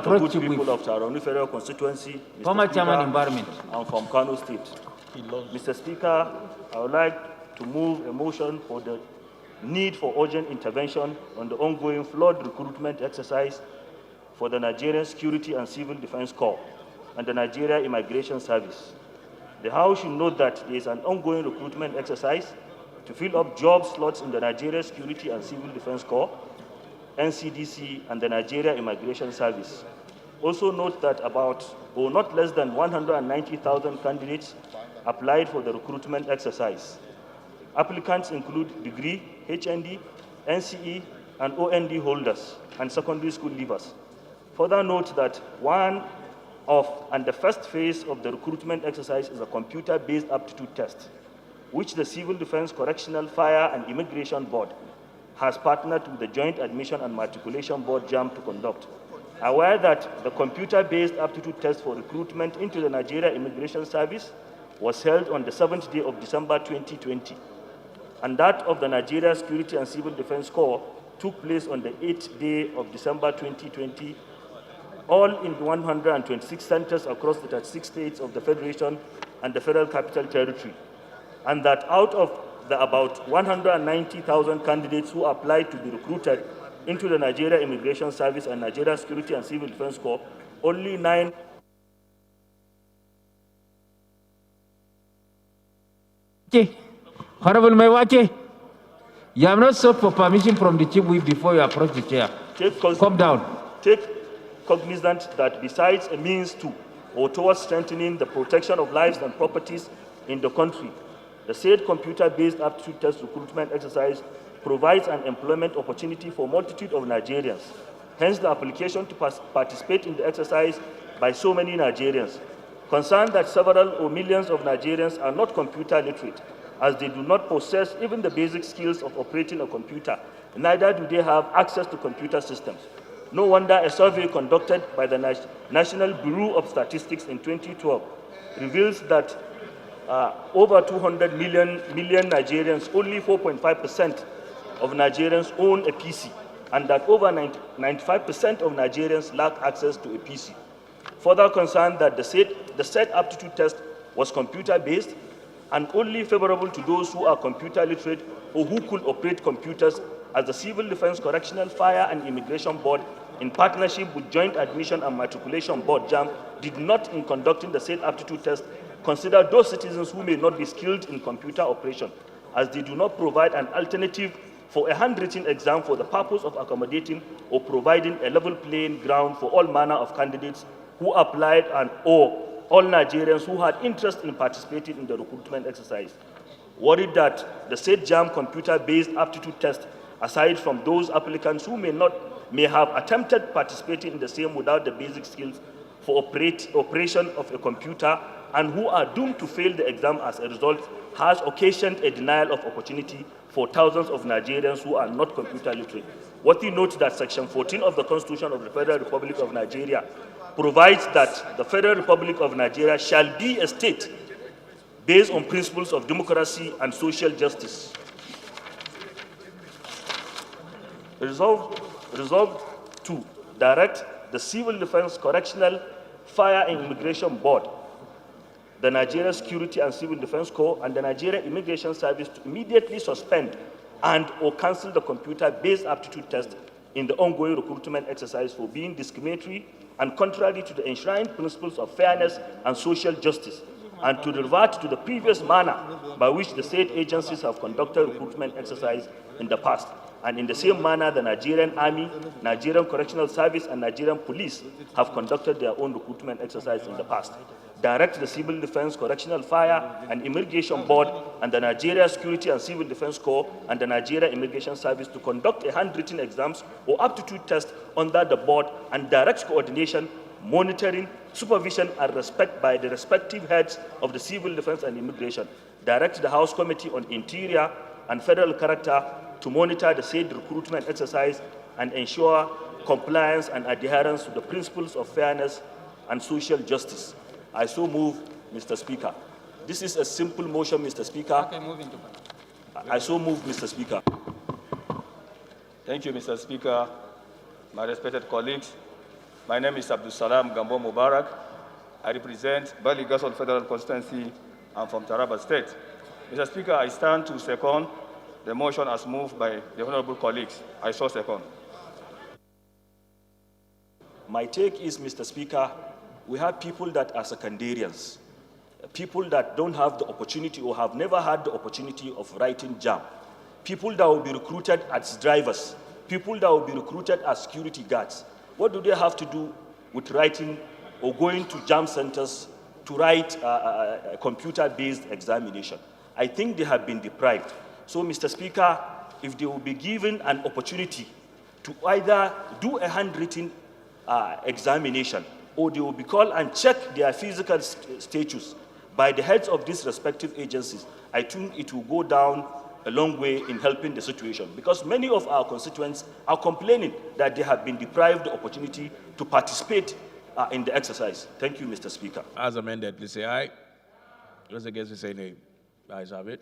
the good people of Tarauni Federal Constituency, Former Chairman, Environment. I'm from Kano State. Mr. Speaker, I would like to move a motion for the need for urgent intervention on the ongoing flood recruitment exercise for the Nigerian Security and Civil Defense Corps and the Nigeria Immigration Service. The House should note that there is an ongoing recruitment exercise to fill up job slots in the Nigeria Security and Civil Defense Corps, NCDC, and the Nigeria Immigration Service. Also note that not less than 190,000 candidates applied for the recruitment exercise. Applicants include degree, HND, NCE, and OND holders and secondary school leavers. Further note that the first phase of the recruitment exercise is a computer-based aptitude test, which the Civil Defense, Correctional, Fire, and Immigration Board has partnered with the Joint Admission and Matriculation Board, JAMB, to conduct. Aware that the computer-based aptitude test for recruitment into the Nigeria Immigration Service was held on the 7th day of December 2020, and that of the Nigeria Security and Civil Defense Corps took place on the 8th day of December 2020, all in 126 centers across the 36 states of the Federation and the Federal Capital Territory, and that out of the about 190,000 candidates who applied to be recruited into the Nigeria Immigration Service and Nigeria Security and Civil Defense Corps, only 9 Honorable Maiwake, you have not sought for permission from the Chief Whip before you approach the chair. Come down. Take cognizance that besides a means to or towards strengthening the protection of lives and properties in the country, the said computer-based aptitude test recruitment exercise provides an employment opportunity for a multitude of Nigerians. Hence, the application to participate in the exercise by so many Nigerians. Concerned that several or millions of Nigerians are not computer literate, as they do not possess even the basic skills of operating a computer, neither do they have access to computer systems. No wonder a survey conducted by the National Bureau of Statistics in 2012 reveals that over 200 million Nigerians, only 4.5% of Nigerians own a PC, and that over 95% of Nigerians lack access to a PC. Further concerned that the said aptitude test was computer-based and only favorable to those who are computer literate or who could operate computers, as the Civil Defense, Correctional, Fire, and Immigration Board, in partnership with Joint Admission and Matriculation Board, JAMB, did not, in conducting the said aptitude test, consider those citizens who may not be skilled in computer operation, as they do not provide an alternative for a handwritten exam for the purpose of accommodating or providing a level playing ground for all manner of candidates who applied or all Nigerians who had interest in participating in the recruitment exercise. Worried that the said JAMB computer-based aptitude test, aside from those applicants who may have attempted participating in the same without the basic skills for operation of a computer and who are doomed to fail the exam as a result, has occasioned a denial of opportunity for thousands of Nigerians who are not computer literate. Worthy note that Section 14 of the Constitution of the Federal Republic of Nigeria provides that the Federal Republic of Nigeria shall be a state based on principles of democracy and social justice. Resolved to direct the Civil Defense, Correctional, Fire, and Immigration Board, the Nigeria Security and Civil Defense Corps, and the Nigeria Immigration Service to immediately suspend and or cancel the computer-based aptitude test in the ongoing recruitment exercise for being discriminatory and contrary to the enshrined principles of fairness and social justice, and to revert to the previous manner by which the state agencies have conducted recruitment exercise in the past. And in the same manner, the Nigerian Army, Nigerian Correctional Service, and Nigerian Police have conducted their own recruitment exercise in the past. Direct the Civil Defense, Correctional, Fire, and Immigration Board, and the Nigeria Security and Civil Defense Corps, and the Nigeria Immigration Service to conduct a handwritten exams or aptitude test under the board, and direct coordination, monitoring, supervision, and respect by the respective heads of the Civil Defense and Immigration. Direct the House Committee on Interior and Federal Character to monitor the said recruitment exercise and ensure compliance and adherence to the principles of fairness and social justice. I so move, Mr. Speaker. This is a simple motion, Mr. Speaker. Okay, move into I so move, Mr. Speaker. Thank you, Mr. Speaker. My respected colleagues, My name is Abdul Salam Gambo Mubarak. I represent Bali Gasol Federal Constituency. I'm from Taraba State. Mr. Speaker, I stand to second the motion as moved by the honorable colleagues. I so second. My take is, Mr. Speaker, we have people that are secondarians, people that don't have the opportunity or have never had the opportunity of writing JAM, people that will be recruited as drivers, people that will be recruited as security guards. What do they have to do with writing or going to JAM centers to write a computer-based examination? I think they have been deprived. So, Mr. Speaker, if they will be given an opportunity to either do a handwritten examination, or they will be called and check their physical status by the heads of these respective agencies, I think it will go down a long way in helping the situation, because many of our constituents are complaining that they have been deprived the opportunity to participate in the exercise. Thank you, Mr. Speaker. As amended, please say aye. Those against, please say nay. The ayes have it.